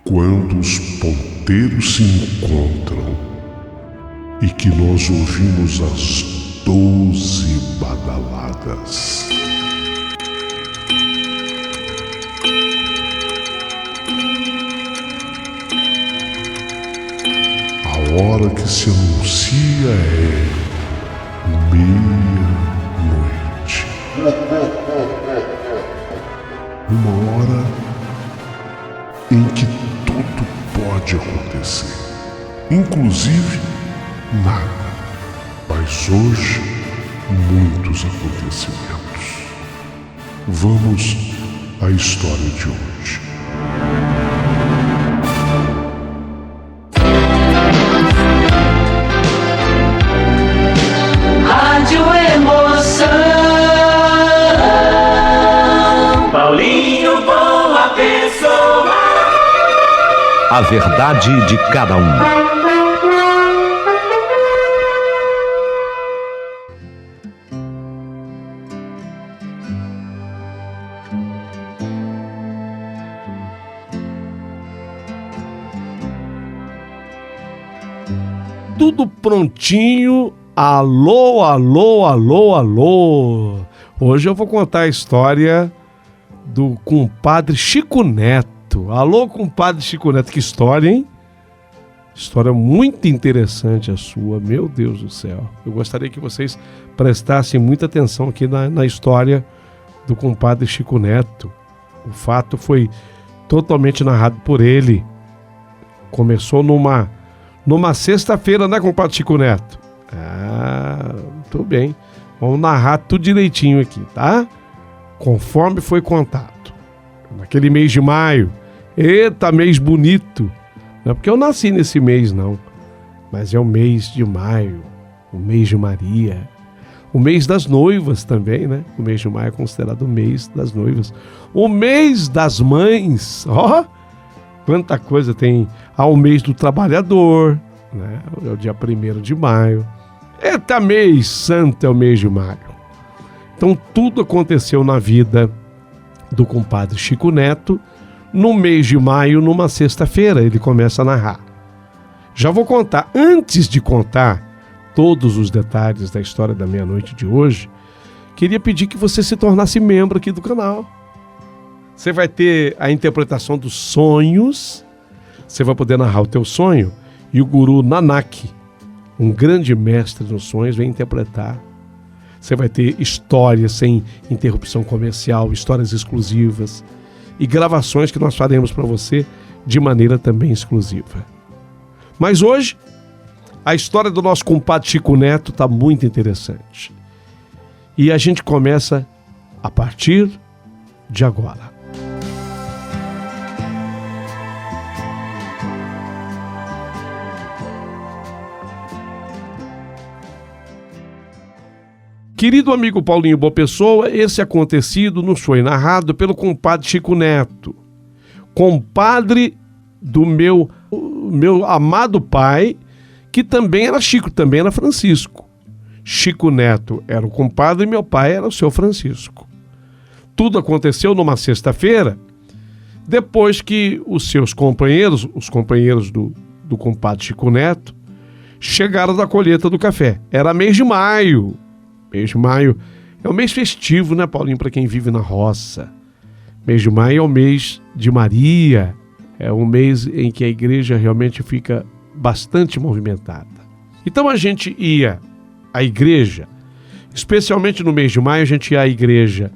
Quando os ponteiros se encontram e que nós ouvimos as 12 badaladas. A hora que se anuncia é meia-noite. Uma hora em que tudo pode acontecer, inclusive nada. Mas hoje, muitos acontecimentos. Vamos à história de hoje. Rádio Emoção. Paulinho, boa pessoa. A verdade de cada um. Tudo prontinho. Alô, alô, alô, alô. Hoje eu vou contar a história do compadre Chico Neto. Alô, compadre Chico Neto, que história, hein? História muito interessante a sua, meu Deus do céu. Eu gostaria que vocês prestassem muita atenção aqui na história do compadre Chico Neto. O fato foi totalmente narrado por ele. Começou numa sexta-feira, né, compadre Chico Neto? Muito bem. Vamos narrar tudo direitinho aqui, tá? Conforme foi contado. Naquele mês de maio. Eita, mês bonito. Não é porque eu nasci nesse mês, não. Mas é o mês de maio. O mês de Maria. O mês das noivas também, né? O mês de maio é considerado o mês das noivas. O mês das mães. Ó! Quanta coisa tem. O mês do trabalhador, né? É o dia 1º de maio. Eita, mês santo é o mês de maio. Então tudo aconteceu na vida do compadre Chico Neto no mês de maio, numa sexta-feira. Ele começa a narrar. Já vou contar. Antes de contar todos os detalhes da história da meia-noite de hoje, queria pedir que você se tornasse membro aqui do canal. Você vai ter a interpretação dos sonhos. Você vai poder narrar o teu sonho. E o guru Nanak, um grande mestre nos sonhos, vai interpretar. Você vai ter histórias sem interrupção comercial, histórias exclusivas e gravações que nós faremos para você de maneira também exclusiva. Mas hoje, a história do nosso compadre Chico Neto está muito interessante. E a gente começa a partir de agora. Querido amigo Paulinho Boa Pessoa, esse acontecido nos foi narrado pelo compadre Chico Neto, compadre do meu amado pai, que também era Chico, também era Francisco. Chico Neto era o compadre e meu pai era o seu Francisco. Tudo aconteceu numa sexta-feira, depois que os seus companheiros, os companheiros do compadre Chico Neto, chegaram da colheita do café. Era mês de maio. Mês de maio é o mês festivo, né, Paulinho, para quem vive na roça. Mês de maio é o mês de Maria, é um mês em que a igreja realmente fica bastante movimentada. Então a gente ia à igreja, especialmente no mês de maio, a gente ia à igreja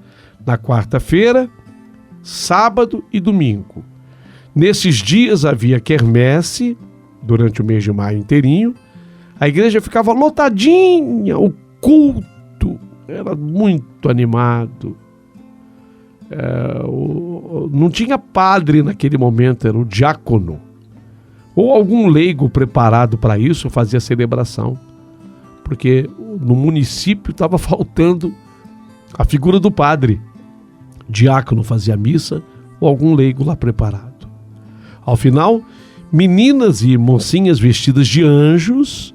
na quarta-feira, sábado e domingo. Nesses dias havia quermesse, durante o mês de maio inteirinho, a igreja ficava lotadinha, o culto era muito animado. Não tinha padre naquele momento, era o diácono. Ou algum leigo preparado para isso fazia celebração. Porque no município estava faltando a figura do padre. Diácono fazia missa ou algum leigo lá preparado. Ao final, meninas e mocinhas vestidas de anjos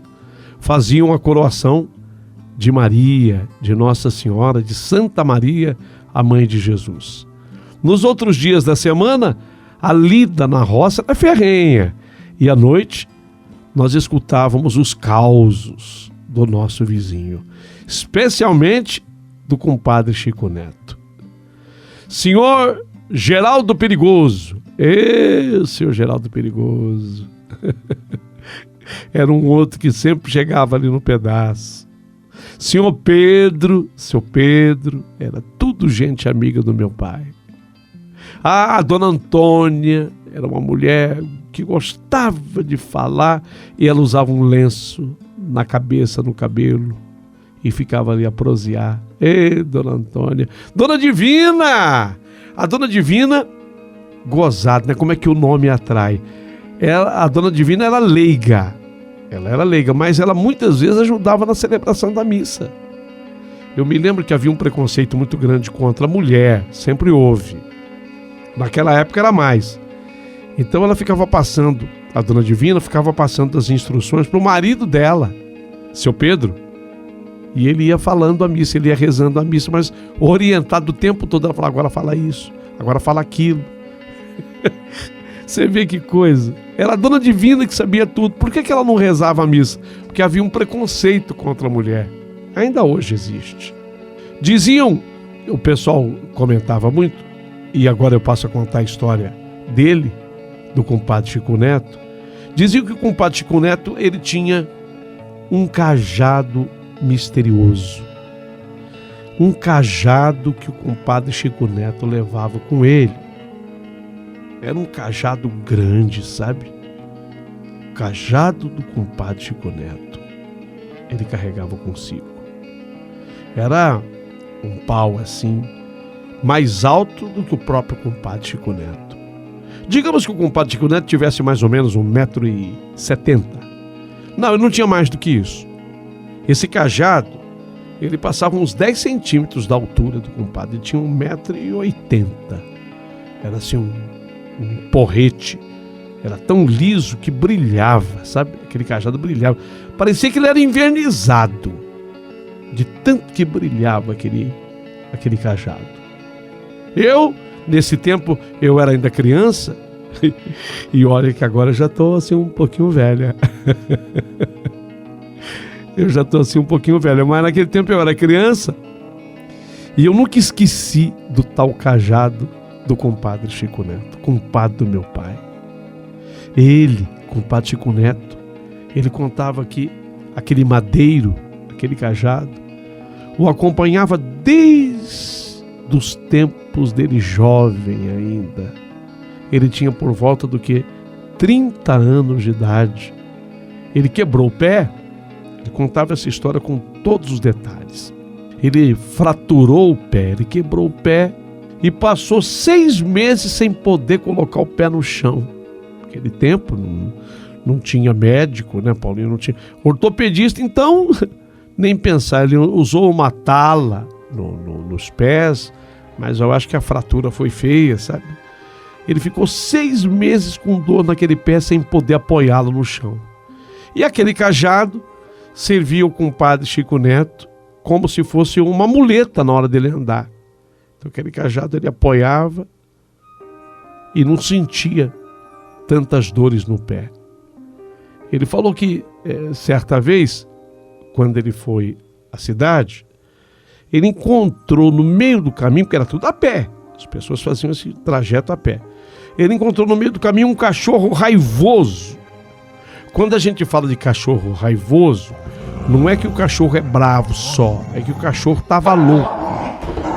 faziam a coroação de Maria, de Nossa Senhora, de Santa Maria, a mãe de Jesus. Nos outros dias da semana, A lida na roça era ferrenha. E à noite nós escutávamos os causos do nosso vizinho, especialmente do compadre Chico Neto. Senhor Geraldo Perigoso. Senhor Geraldo Perigoso. Era um outro que sempre chegava ali no pedaço. Senhor Pedro, seu Pedro, era tudo gente amiga do meu pai. A dona Antônia era uma mulher que gostava de falar e ela usava um lenço na cabeça, no cabelo, e ficava ali a prosear. Dona Antônia. Dona Divina! A Dona Divina, gozada, né? Como é que o nome atrai? A Dona Divina era leiga. Ela era leiga, mas ela muitas vezes ajudava na celebração da missa. Eu me lembro que havia um preconceito muito grande contra a mulher, sempre houve. Naquela época era mais. Então ela ficava passando, a Dona Divina ficava passando as instruções para o marido dela, seu Pedro, e ele ia falando a missa, ele ia rezando a missa, mas orientado o tempo todo, ela falava, agora fala isso, agora fala aquilo. Você vê que coisa. Era a Dona Divina que sabia tudo. Por que ela não rezava a missa? Porque havia um preconceito contra a mulher. Ainda hoje existe. Diziam, o pessoal comentava muito, e agora eu passo a contar a história dele, do compadre Chico Neto. Diziam que o compadre Chico Neto, ele tinha um cajado misterioso. Um cajado que o compadre Chico Neto levava com ele. Era um cajado grande, sabe? O cajado do compadre Chico Neto. Ele carregava consigo. Era um pau assim, mais alto do que o próprio compadre Chico Neto. Digamos que o compadre Chico Neto tivesse mais ou menos 1,70 m. Não, ele não tinha mais do que isso. Esse cajado, ele passava uns 10 centímetros da altura do compadre. Ele tinha 1,80 m. Era assim um porrete. Era tão liso que brilhava, sabe? Aquele cajado brilhava. Parecia que ele era invernizado, de tanto que brilhava aquele cajado. Eu, nesse tempo, eu era ainda criança, e olha que agora eu já estou assim um pouquinho velha. Eu já estou assim um pouquinho velha, mas naquele tempo eu era criança, e eu nunca esqueci do tal cajado do compadre Chico Neto, compadre do meu pai. Ele, compadre Chico Neto, ele contava que aquele madeiro, aquele cajado, o acompanhava desde os tempos dele jovem ainda. Ele tinha por volta do que 30 anos de idade. Ele quebrou o pé, ele contava essa história com todos os detalhes. Ele fraturou o pé, ele quebrou o pé, e passou 6 meses sem poder colocar o pé no chão. Naquele tempo não tinha médico, né, Paulinho? Não tinha ortopedista, então nem pensar. Ele usou uma tala nos pés, mas eu acho que a fratura foi feia, sabe? Ele ficou 6 meses com dor naquele pé sem poder apoiá-lo no chão. E aquele cajado servia o compadre Chico Neto como se fosse uma muleta na hora dele andar. Então aquele cajado ele apoiava e não sentia tantas dores no pé. Ele falou que certa vez, quando ele foi à cidade, ele encontrou no meio do caminho, porque era tudo a pé, as pessoas faziam esse trajeto a pé. Ele encontrou no meio do caminho um cachorro raivoso. Quando a gente fala de cachorro raivoso, não é que o cachorro é bravo só, é que o cachorro estava louco.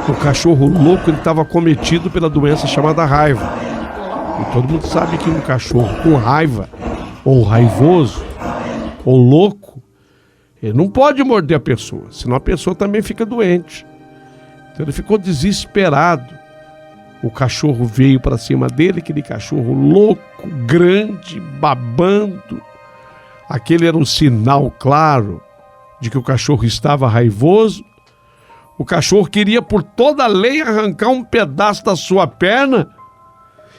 O cachorro louco, ele estava cometido pela doença chamada raiva. E todo mundo sabe que um cachorro com raiva, ou raivoso, ou louco, ele não pode morder a pessoa, senão a pessoa também fica doente. Então ele ficou desesperado. O cachorro veio para cima dele, aquele cachorro louco, grande, babando. Aquele era um sinal claro de que o cachorro estava raivoso. O cachorro queria por toda a lei arrancar um pedaço da sua perna,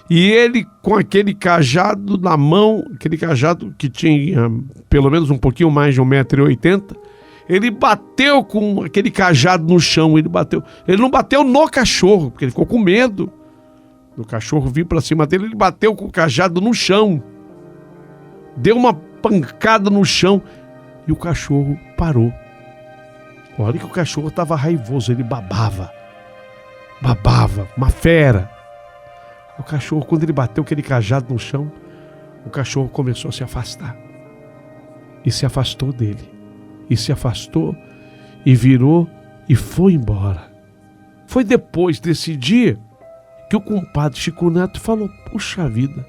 e ele, com aquele cajado na mão, aquele cajado que tinha pelo menos um pouquinho mais de 1,80 m, ele bateu com aquele cajado no chão. Ele não bateu no cachorro, porque ele ficou com medo. do cachorro vir para cima dele, ele bateu com o cajado no chão. Deu uma pancada no chão e o cachorro parou. Olha que o cachorro estava raivoso, ele babava, uma fera. O cachorro, quando ele bateu aquele cajado no chão, o cachorro começou a se afastar. E se afastou dele. E se afastou e virou e foi embora. Foi depois desse dia que o compadre Chico Neto falou: puxa vida,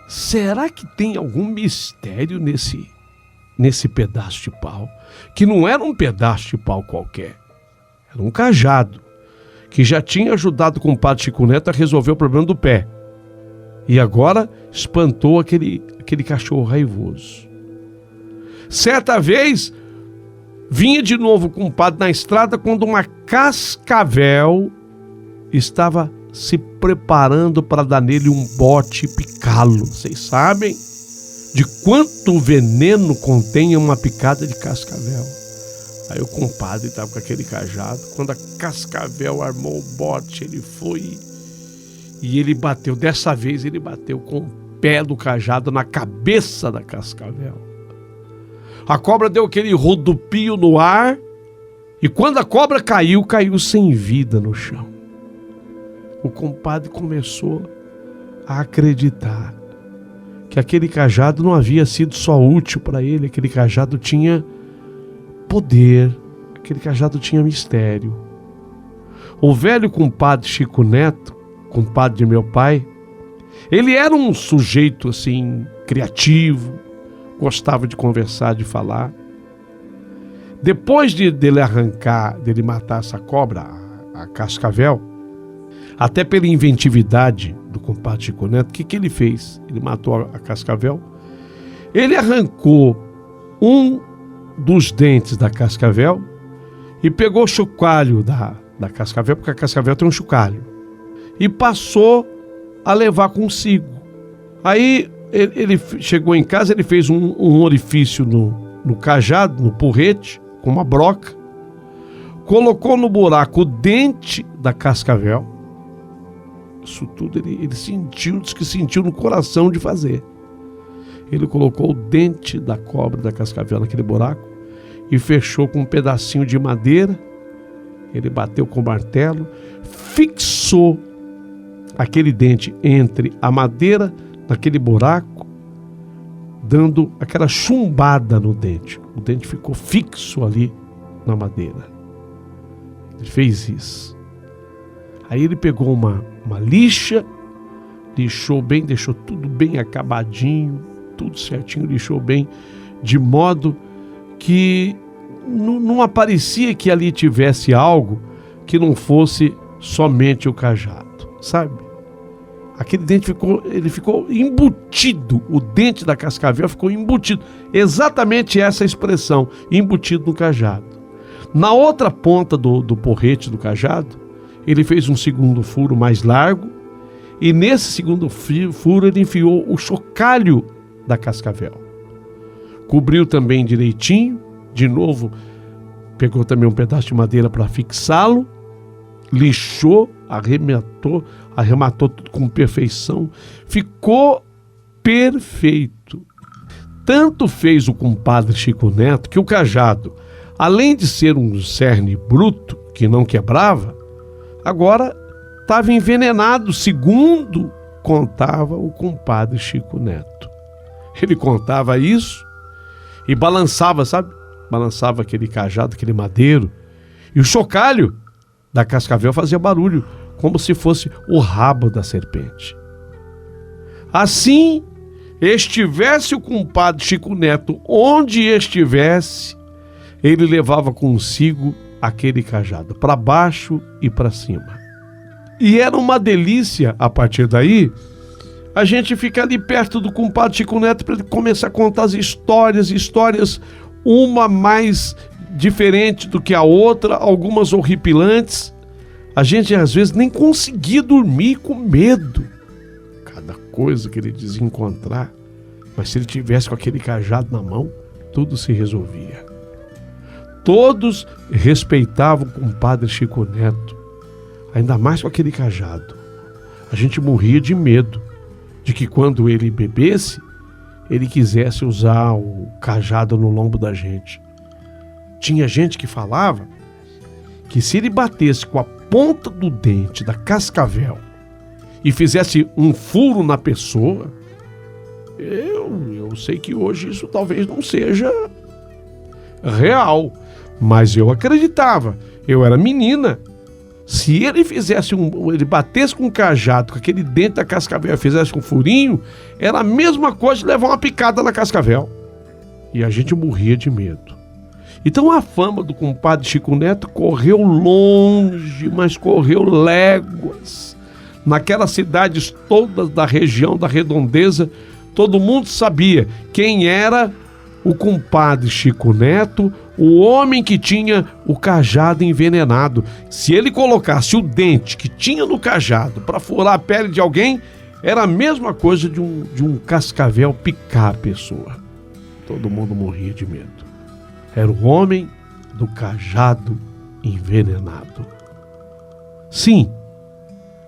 será que tem algum mistério nesse pedaço de pau? Que não era um pedaço de pau qualquer, era um cajado que já tinha ajudado o compadre Chico Neto a resolver o problema do pé. E agora espantou aquele cachorro raivoso. Certa vez, vinha de novo o compadre na estrada quando uma cascavel estava se preparando para dar nele um bote e picá-lo. Vocês sabem de quanto veneno contém uma picada de cascavel? Aí o compadre estava com aquele cajado. Quando a cascavel armou o bote, ele foi e ele bateu. Dessa vez ele bateu com o pé do cajado na cabeça da cascavel. A cobra deu aquele rodopio no ar e quando a cobra caiu sem vida no chão. O compadre começou a acreditar que aquele cajado não havia sido só útil para ele, aquele cajado tinha poder, aquele cajado tinha mistério. O velho compadre Chico Neto, compadre de meu pai, ele era um sujeito assim, criativo, gostava de conversar, de falar. Depois dele matar essa cobra, a cascavel, até pela inventividade do compadre Chico Neto, o que ele fez? Ele matou a cascavel, ele arrancou um dos dentes da cascavel e pegou o chocalho da cascavel, porque a cascavel tem um chocalho, e passou a levar consigo. Aí ele chegou em casa, ele fez um orifício no cajado, no porrete, com uma broca, colocou no buraco o dente da cascavel. Isso tudo ele sentiu, diz que sentiu no coração de fazer. Ele colocou o dente da cobra da cascavel naquele buraco e fechou com um pedacinho de madeira. Ele bateu com o martelo, fixou aquele dente entre a madeira naquele buraco, dando aquela chumbada no dente. O dente ficou fixo ali na madeira. Ele fez isso. Aí ele pegou uma lixa, lixou bem, deixou tudo bem acabadinho, tudo certinho, lixou bem, de modo que não aparecia que ali tivesse algo que não fosse somente o cajado, sabe? Aquele dente ficou embutido, o dente da cascavel ficou embutido, exatamente essa expressão, embutido no cajado. Na outra ponta do porrete do cajado, ele fez um segundo furo mais largo e nesse segundo furo ele enfiou o chocalho da cascavel. Cobriu também direitinho, de novo pegou também um pedaço de madeira para fixá-lo, lixou, arrematou tudo com perfeição, ficou perfeito. Tanto fez o compadre Chico Neto que o cajado, além de ser um cerne bruto que não quebrava, agora estava envenenado, segundo contava o compadre Chico Neto. Ele contava isso e balançava, sabe? Balançava aquele cajado, aquele madeiro, e o chocalho da cascavel fazia barulho, como se fosse o rabo da serpente. Assim, estivesse o compadre Chico Neto onde estivesse, ele levava consigo aquele cajado, para baixo e para cima. E era uma delícia, a partir daí, a gente fica ali perto do compadre Chico Neto para ele começar a contar as histórias, uma mais diferente do que a outra, algumas horripilantes. A gente às vezes nem conseguia dormir com medo. Cada coisa que ele dizia encontrar, mas se ele tivesse com aquele cajado na mão, tudo se resolvia. Todos respeitavam o compadre Chico Neto, ainda mais com aquele cajado. A gente morria de medo de que quando ele bebesse, ele quisesse usar o cajado no lombo da gente. Tinha gente que falava que se ele batesse com a ponta do dente da cascavel e fizesse um furo na pessoa, eu sei que hoje isso talvez não seja real, mas eu acreditava. Eu era menina. Se ele fizesse ele batesse com um cajado, com aquele dente da cascavel, fizesse um furinho, era a mesma coisa de levar uma picada na cascavel. E a gente morria de medo. Então a fama do compadre Chico Neto correu longe, mas correu léguas. Naquelas cidades todas da região da Redondeza, todo mundo sabia quem era o compadre Chico Neto, o homem que tinha o cajado envenenado. Se ele colocasse o dente que tinha no cajado para furar a pele de alguém, era a mesma coisa de um cascavel picar a pessoa. Todo mundo morria de medo. Era o homem do cajado envenenado. Sim,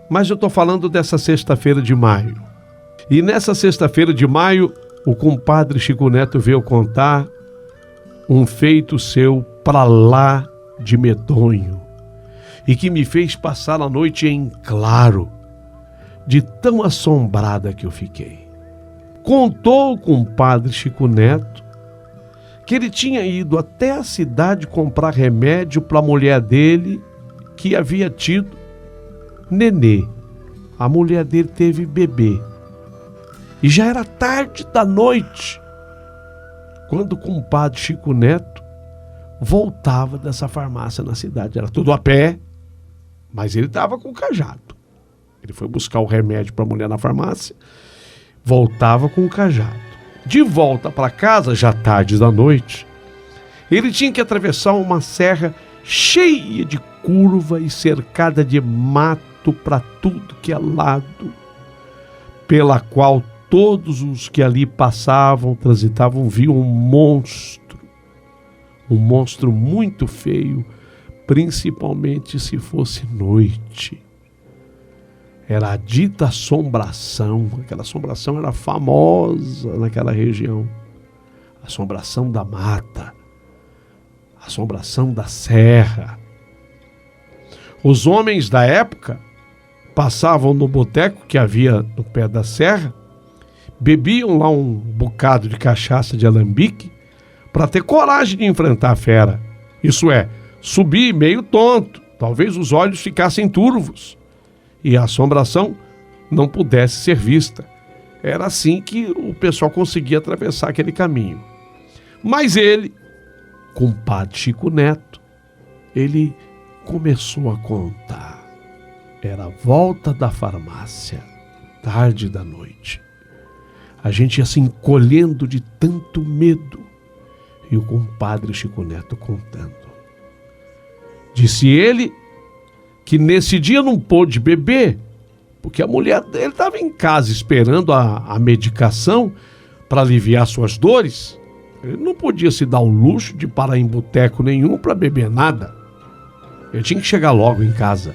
mas eu estou falando dessa sexta-feira de maio. E nessa sexta-feira de maio, o compadre Chico Neto veio contar um feito seu pra lá de medonho e que me fez passar a noite em claro, de tão assombrada que eu fiquei. Contou o compadre Chico Neto que ele tinha ido até a cidade comprar remédio para a mulher dele que havia tido nenê. A mulher dele teve bebê. E já era tarde da noite quando o compadre Chico Neto voltava dessa farmácia na cidade. Era tudo a pé, mas ele estava com o cajado. Ele foi buscar o remédio para a mulher na farmácia, voltava com o cajado. De volta para casa, já tarde da noite, ele tinha que atravessar uma serra cheia de curva e cercada de mato para tudo que é lado, pela qual todos os que ali passavam, transitavam, viam um monstro muito feio, principalmente se fosse noite. Era a dita assombração. Aquela assombração era famosa naquela região. Assombração da mata, assombração da serra. Os homens da época passavam no boteco que havia no pé da serra, bebiam lá um bocado de cachaça de alambique para ter coragem de enfrentar a fera. Isso é, subir meio tonto, talvez os olhos ficassem turvos e a assombração não pudesse ser vista. Era assim que o pessoal conseguia atravessar aquele caminho. Mas ele, compadre Chico Neto, ele começou a contar. Era a volta da farmácia, tarde da noite. A gente ia se encolhendo de tanto medo. E o compadre Chico Neto contando. Disse ele que nesse dia não pôde beber, porque a mulher dele estava em casa esperando a medicação para aliviar suas dores. Ele não podia se dar o luxo de parar em boteco nenhum para beber nada. Ele tinha que chegar logo em casa.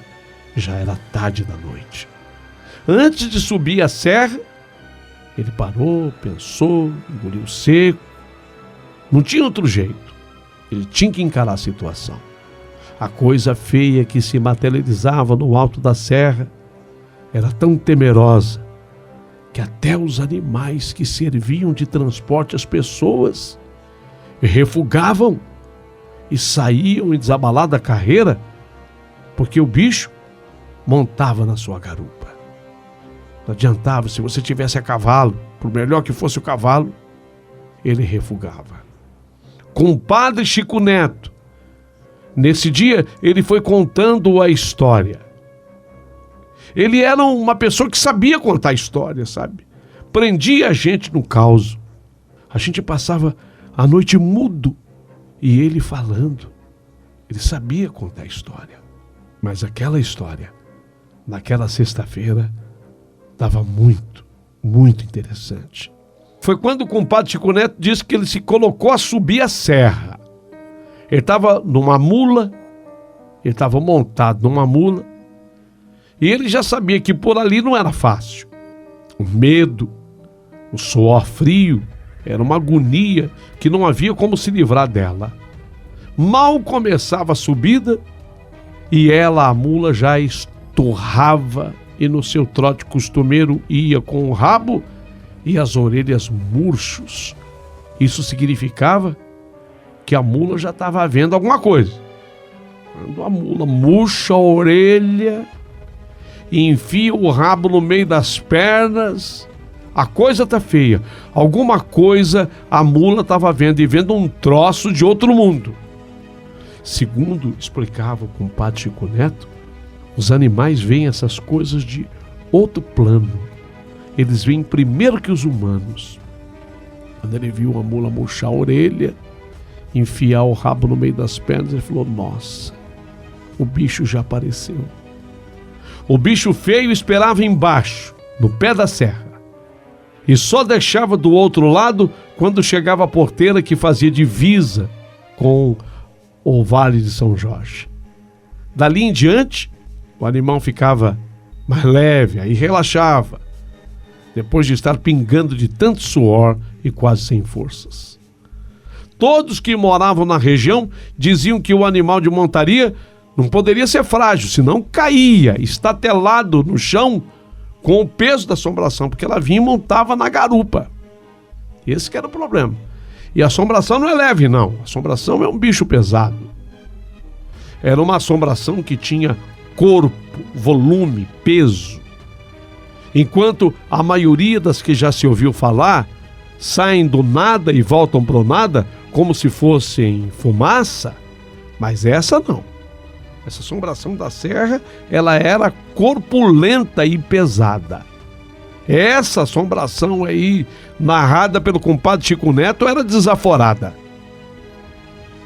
Já era tarde da noite. Antes de subir a serra, ele parou, pensou, engoliu seco. Não tinha outro jeito. Ele tinha que encarar a situação. A coisa feia que se materializava no alto da serra era tão temerosa que até os animais que serviam de transporte às pessoas refugavam e saíam em desabalada carreira, porque o bicho montava na sua garupa. Não adiantava, se você tivesse a cavalo, por melhor que fosse o cavalo, ele refugava. Compadre Chico Neto, nesse dia, ele foi contando a história. Ele era uma pessoa que sabia contar história, sabe? Prendia a gente no caos. A gente passava a noite mudo e ele falando. Ele sabia contar história. Mas aquela história, naquela sexta-feira, estava muito, muito interessante. Foi quando o compadre Chico Neto disse que ele se colocou a subir a serra. Ele estava numa mula, ele estava montado numa mula, E ele já sabia que por ali não era fácil. O medo, o suor frio, era uma agonia que não havia como se livrar dela. Mal começava a subida e ela, a mula, já estorrava e no seu trote costumeiro ia com o rabo e as orelhas murchos. Isso significava que a mula já estava vendo alguma coisa. Quando a mula murcha a orelha e enfia o rabo no meio das pernas, a coisa tá feia. Alguma coisa a mula estava vendo, e vendo um troço de outro mundo. Segundo explicava o compadre Chico Neto, os animais veem essas coisas de outro plano. Eles veem primeiro que os humanos. Quando ele viu a mula murchar a orelha, enfiar o rabo no meio das pernas, ele falou: nossa, o bicho já apareceu. O bicho feio esperava embaixo, no pé da serra, e só deixava do outro lado quando chegava a porteira que fazia divisa com o Vale de São Jorge. Dali em diante, o animal ficava mais leve, aí relaxava, depois de estar pingando de tanto suor e quase sem forças. Todos que moravam na região diziam que o animal de montaria não poderia ser frágil, senão caía, estatelado no chão com o peso da assombração, porque ela vinha e montava na garupa. Esse que era o problema. E a assombração não é leve, não. A assombração é um bicho pesado. Era uma assombração que tinha corpo, volume, peso. Enquanto a maioria das que já se ouviu falar saem do nada e voltam pro nada como se fossem fumaça, mas essa não. Essa assombração da serra, ela era corpulenta e pesada. Essa assombração aí, narrada pelo compadre Chico Neto, era desaforada.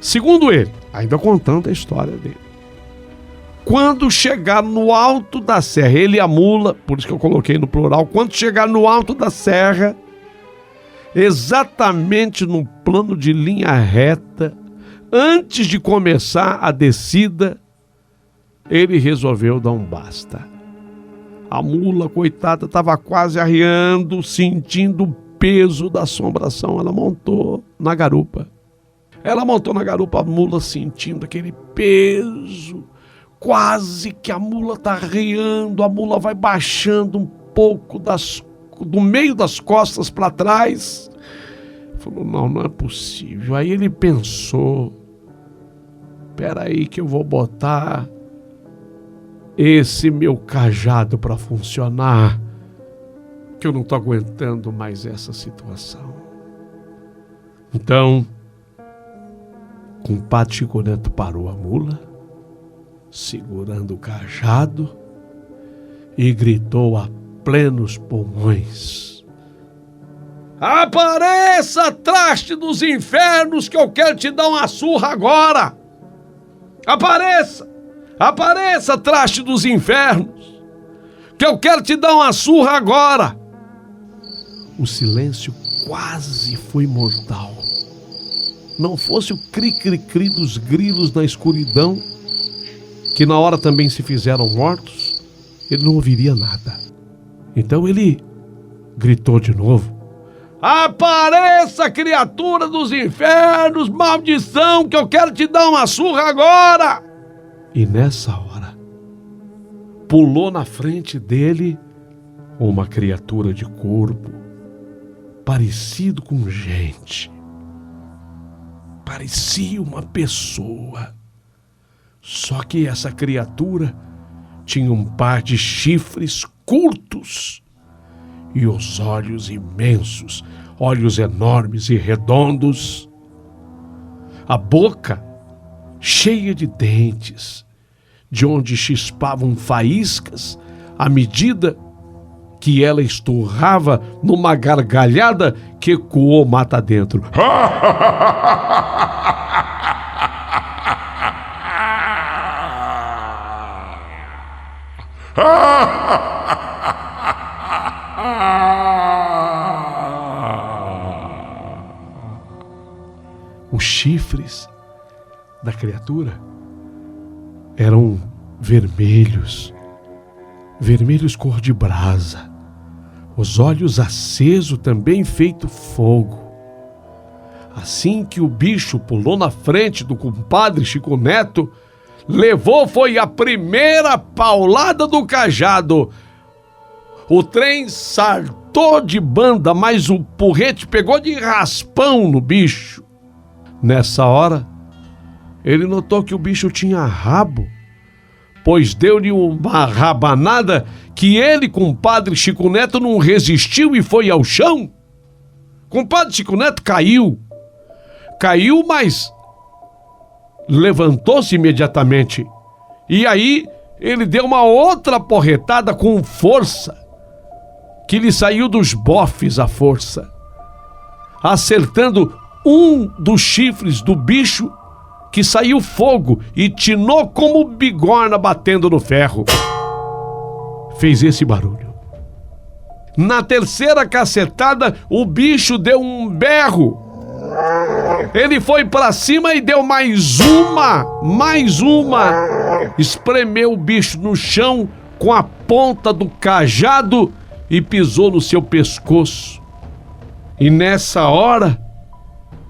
Segundo ele, ainda contando a história dele, quando chegar no alto da serra, ele e a mula, por isso que eu coloquei no plural, quando chegar no alto da serra, exatamente no plano de linha reta, antes de começar a descida, ele resolveu dar um basta. A mula, coitada, estava quase arriando, sentindo o peso da assombração. Ela montou na garupa. A mula sentindo aquele peso. Quase que a mula está arriando, a mula vai baixando um pouco do meio das costas para trás. Falou: não é possível. Aí ele pensou: espera aí que eu vou botar esse meu cajado para funcionar, que eu não estou aguentando mais essa situação. Então, o compadre Chico Neto parou a mula, segurando o cajado, e gritou a plenos pulmões: apareça, traste dos infernos, que eu quero te dar uma surra agora! Apareça, traste dos infernos, que eu quero te dar uma surra agora! O silêncio quase foi mortal. Não fosse o cri-cri-cri dos grilos na escuridão, que na hora também se fizeram mortos, ele não ouviria nada. Então ele gritou de novo: apareça, criatura dos infernos, maldição, que eu quero te dar uma surra agora! E nessa hora, pulou na frente dele uma criatura de corpo parecido com gente. Parecia uma pessoa. Só que essa criatura tinha um par de chifres curtos e os olhos imensos, olhos enormes e redondos. A boca cheia de dentes, de onde chispavam faíscas à medida que ela esturrava numa gargalhada que ecoou mata dentro. Os chifres da criatura eram vermelhos, vermelhos cor de brasa, os olhos acesos também feito fogo. Assim que o bicho pulou na frente do compadre Chico Neto, levou foi a primeira paulada do cajado. O trem saltou de banda, mas o porrete pegou de raspão no bicho. Nessa hora, ele notou que o bicho tinha rabo, pois deu-lhe uma rabanada que ele, compadre Chico Neto, não resistiu e foi ao chão. Compadre Chico Neto caiu, mas levantou-se imediatamente. E aí ele deu uma outra porretada com força, que lhe saiu dos bofes à força, acertando um dos chifres do bicho, que saiu fogo e tinou como bigorna batendo no ferro. Fez esse barulho. Na terceira cacetada, o bicho deu um berro. Ele foi pra cima e deu mais uma. Espremeu o bicho no chão com a ponta do cajado e pisou no seu pescoço. E nessa hora,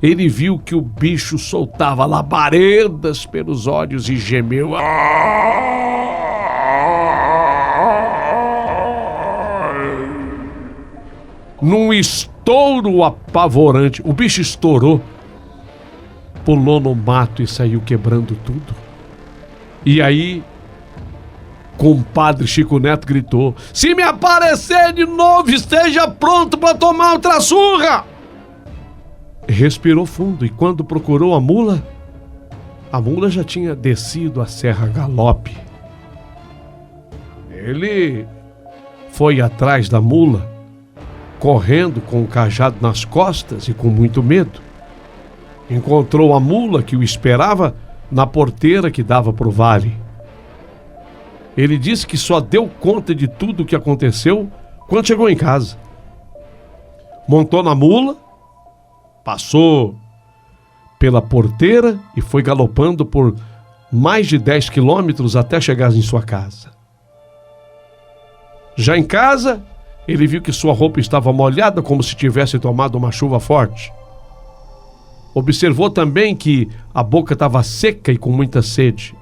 ele viu que o bicho soltava labaredas pelos olhos e gemeu. Num estouro apavorante, o bicho estourou, pulou no mato e saiu quebrando tudo. E aí, compadre Chico Neto gritou: "Se me aparecer de novo, esteja pronto para tomar outra surra!" Respirou fundo e quando procurou a mula já tinha descido a serra a galope. Ele foi atrás da mula, correndo com o cajado nas costas e com muito medo. Encontrou a mula que o esperava na porteira que dava para o vale. Ele disse que só deu conta de tudo o que aconteceu quando chegou em casa. Montou na mula, passou pela porteira e foi galopando por mais de 10 quilômetros até chegar em sua casa. Já em casa, ele viu que sua roupa estava molhada como se tivesse tomado uma chuva forte. Observou também que a boca estava seca e com muita sede.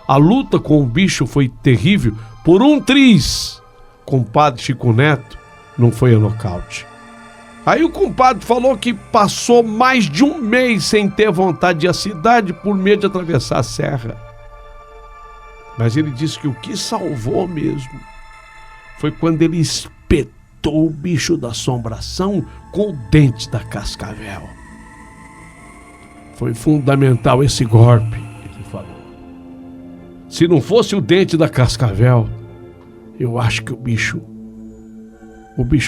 A luta com o bicho foi terrível. Por um triz, compadre Chico Neto não foi a nocaute. Aí o compadre falou que passou mais de um mês sem ter vontade de ir à cidade por medo de atravessar a serra. Mas ele disse que o que salvou mesmo foi quando ele espetou o bicho da assombração com o dente da cascavel. Foi fundamental esse golpe, ele falou. Se não fosse o dente da cascavel, eu acho que o bicho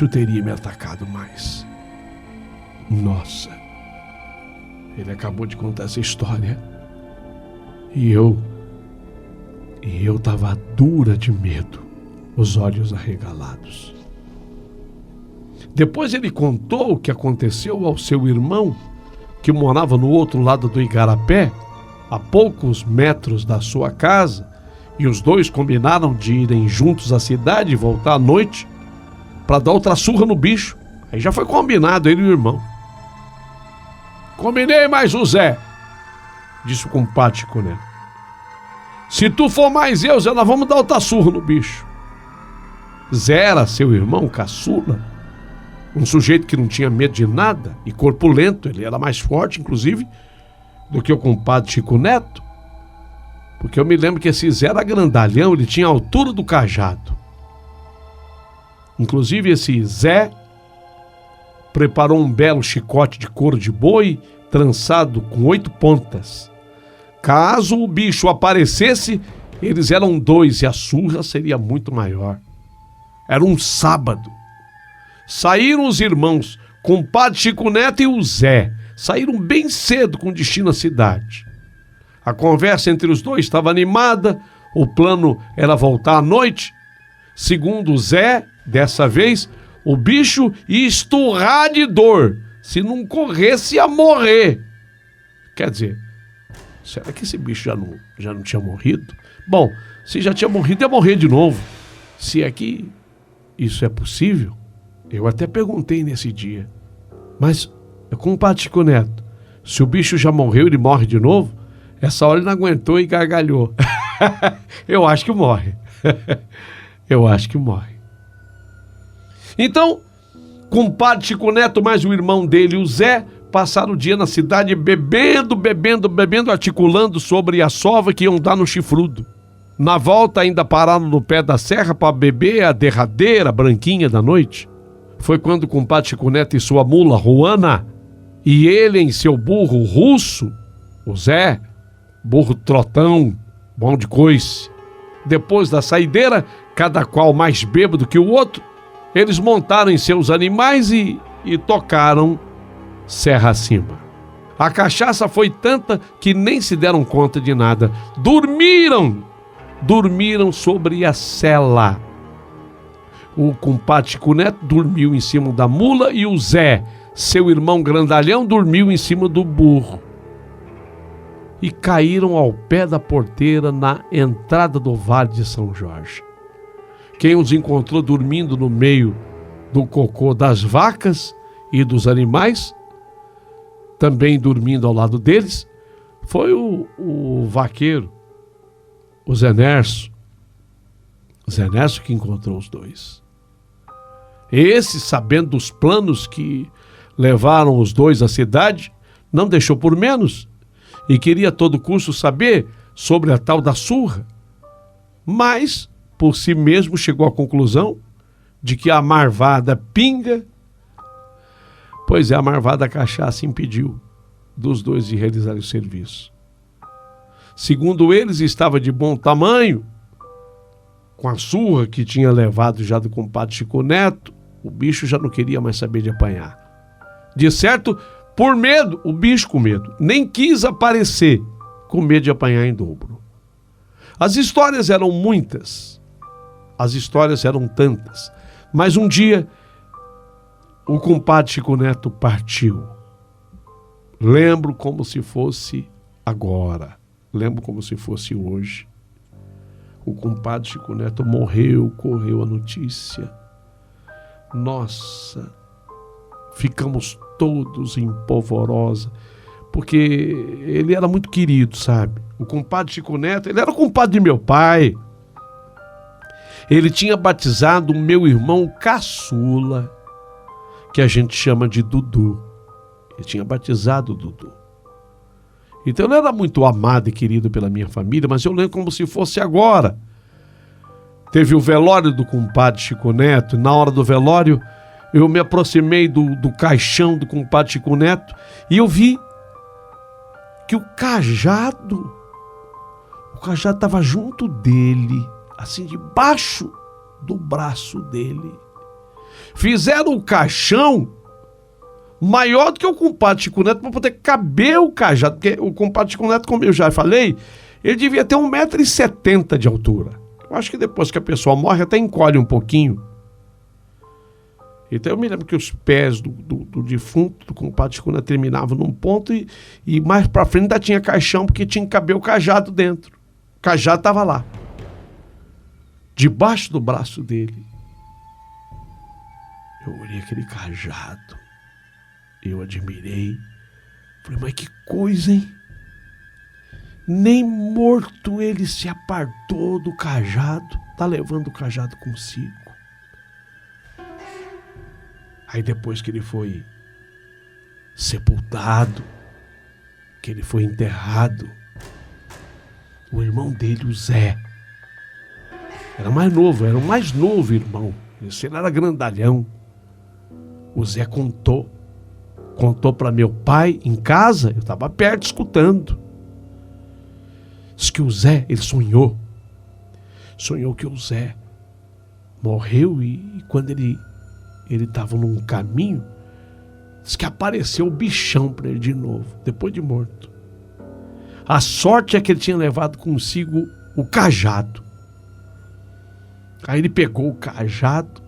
teria me atacado mais. Nossa, ele acabou de contar essa história e eu tava dura de medo, os olhos arregalados. Depois ele contou o que aconteceu ao seu irmão, que morava no outro lado do Igarapé, a poucos metros da sua casa, e os dois combinaram de irem juntos à cidade e voltar à noite para dar outra surra no bicho. Aí já foi combinado, ele e o irmão. "Combinei mais o Zé", disse o compadre Chico Neto. "Se tu for mais eu, Zé, nós vamos dar outra surra no bicho." Zé era seu irmão caçula, um sujeito que não tinha medo de nada e corpulento. Ele era mais forte, inclusive, do que o compadre Chico Neto, porque eu me lembro que esse Zé era grandalhão, ele tinha a altura do cajado. Inclusive esse Zé preparou um belo chicote de couro de boi, trançado com 8 pontas. Caso o bicho aparecesse, eles eram 2 e a surra seria muito maior. Era um sábado. Saíram os irmãos, compadre Chico Neto e o Zé. Saíram bem cedo com destino à cidade. A conversa entre os dois estava animada, o plano era voltar à noite. Segundo o Zé, dessa vez, o bicho ia esturrar de dor. Se não corresse, ia morrer. Quer dizer, será que esse bicho já não tinha morrido? Bom, se já tinha morrido, ia morrer de novo. se é que isso é possível. Eu até perguntei nesse dia. Mas, compadre Chico Neto, se o bicho já morreu, ele morre de novo? Essa hora ele não aguentou e gargalhou. Eu acho que morre. Eu acho que morre. Então, compadre Chico Neto mais o irmão dele, o Zé, passaram o dia na cidade bebendo, articulando sobre a sova que iam dar no chifrudo. Na volta ainda pararam no pé da serra para beber a derradeira branquinha da noite. Foi quando o compadre Chico Neto e sua mula, Juana, e ele em seu burro russo, o Zé, burro trotão, bom de coice. Depois da saideira, cada qual mais bêbado que o outro, eles montaram em seus animais e tocaram serra acima. A cachaça foi tanta que nem se deram conta de nada. Dormiram sobre a sela. O compadre Chico Neto dormiu em cima da mula e o Zé, seu irmão grandalhão, dormiu em cima do burro. E caíram ao pé da porteira na entrada do Vale de São Jorge. Quem os encontrou dormindo no meio do cocô das vacas e dos animais, também dormindo ao lado deles, foi o vaqueiro, o Zé Nerso. O Zé Nerso que encontrou os dois. Esse, sabendo dos planos que levaram os dois à cidade, não deixou por menos e queria a todo custo saber sobre a tal da surra. Mas, por si mesmo, chegou à conclusão de que a marvada pinga, pois é, a marvada cachaça impediu dos dois de realizar o serviço. Segundo eles, estava de bom tamanho, com a surra que tinha levado já do compadre Chico Neto, o bicho já não queria mais saber de apanhar. De certo, por medo, o bicho com medo, nem quis aparecer, com medo de apanhar em dobro. As histórias eram muitas, as histórias eram tantas, mas um dia o compadre Chico Neto partiu. Lembro como se fosse agora, lembro como se fosse hoje. O compadre Chico Neto morreu, correu a notícia. Nossa, ficamos todos em polvorosa, porque ele era muito querido, sabe? O compadre Chico Neto, ele era o compadre de meu pai. Ele tinha batizado o meu irmão caçula, que a gente chama de Dudu. Ele tinha batizado o Dudu. Então ele era muito amado e querido pela minha família, mas eu lembro como se fosse agora. Teve o velório do compadre Chico Neto, e na hora do velório eu me aproximei do caixão do compadre Chico Neto e eu vi que o cajado estava junto dele, assim, debaixo do braço dele. Fizeram o caixão maior do que o compadre Chico Neto para poder caber o cajado, porque o compadre Chico Neto, como eu já falei, ele devia ter 1,70 m de altura. Eu acho que depois que a pessoa morre até encolhe um pouquinho. Então eu me lembro que os pés do defunto, do compadre Chico Neto, terminavam num ponto e mais para frente ainda tinha caixão, porque tinha que caber o cajado dentro. O cajado estava lá, debaixo do braço dele. Eu olhei aquele cajado, eu admirei, falei, mas que coisa, hein? Nem morto ele se apartou do cajado, tá levando o cajado consigo. Aí depois que ele foi sepultado, que ele foi enterrado, o irmão dele, o Zé, era mais novo, era o mais novo irmão, esse ele era grandalhão. O Zé contou para meu pai em casa, eu estava perto escutando. Diz que o Zé, ele sonhou que o Zé morreu e quando ele estava num caminho, diz que apareceu o bichão para ele de novo, depois de morto. A sorte é que ele tinha levado consigo o cajado. Aí ele pegou o cajado,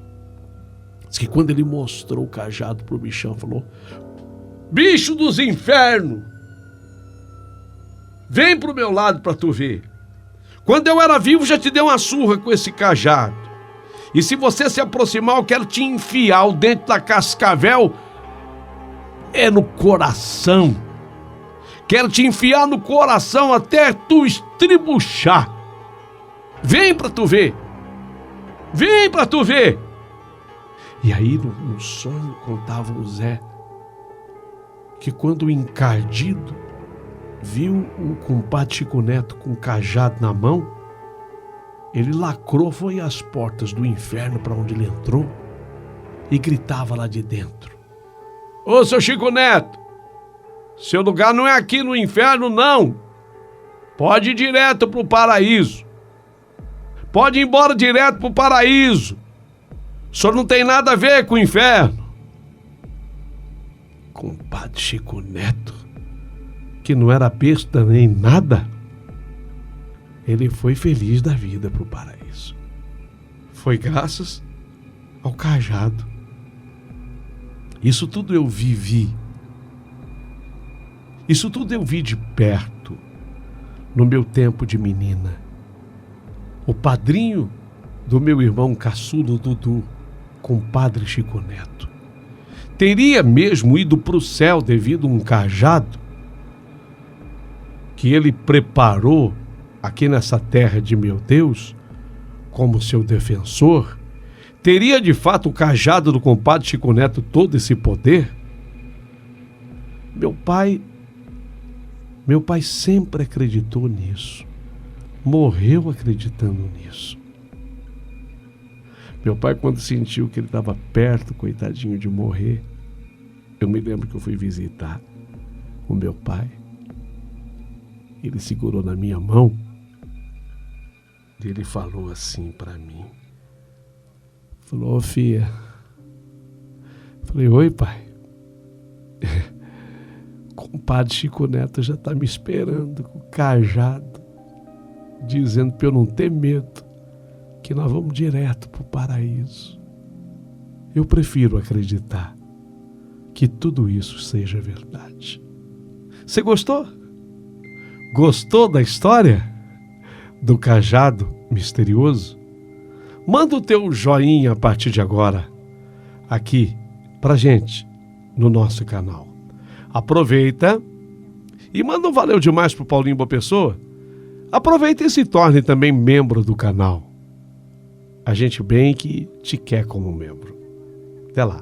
diz que quando ele mostrou o cajado pro bichão, falou, bicho dos infernos, vem pro meu lado para tu ver. Quando eu era vivo já te dei uma surra com esse cajado. E se você se aproximar, eu quero te enfiar o dente da cascavel no coração. Quero te enfiar no coração até tu estribuchar. Vem pra tu ver. Vem pra tu ver. E aí no sonho contava o Zé que quando o encardido viu o compadre Chico Neto com o cajado na mão, ele lacrou, foi às portas do inferno para onde ele entrou e gritava lá de dentro: ô seu Chico Neto, seu lugar não é aqui no inferno não, pode ir direto pro paraíso, pode ir embora direto pro paraíso, o senhor não tem nada a ver com o inferno. Compadre Chico Neto, que não era besta nem nada, ele foi feliz da vida pro paraíso. Foi graças ao cajado. Isso tudo eu vivi. Isso tudo eu vi de perto, no meu tempo de menina. O padrinho do meu irmão caçulo Dudu, compadre Chico Neto, teria mesmo ido para o céu devido a um cajado que ele preparou aqui nessa terra de meu Deus como seu defensor? Teria de fato o cajado do compadre Chico Neto todo esse poder? Meu pai sempre acreditou nisso. Morreu acreditando nisso. Meu pai, quando sentiu que ele estava perto, coitadinho, de morrer, eu me lembro que eu fui visitar o meu pai. Ele segurou na minha mão e ele falou assim para mim. Falou: ô filha. Falei: oi, pai. Compadre Chico Neto já tá me esperando com o cajado, dizendo para eu não ter medo, que nós vamos direto pro paraíso. Eu prefiro acreditar que tudo isso seja verdade. Você gostou? Gostou da história do cajado misterioso? Manda o teu joinha a partir de agora aqui pra gente no nosso canal. Aproveita e manda um valeu demais pro Paulinho Boa Pessoa. Aproveita e se torne também membro do canal. A gente bem que te quer como membro. Até lá.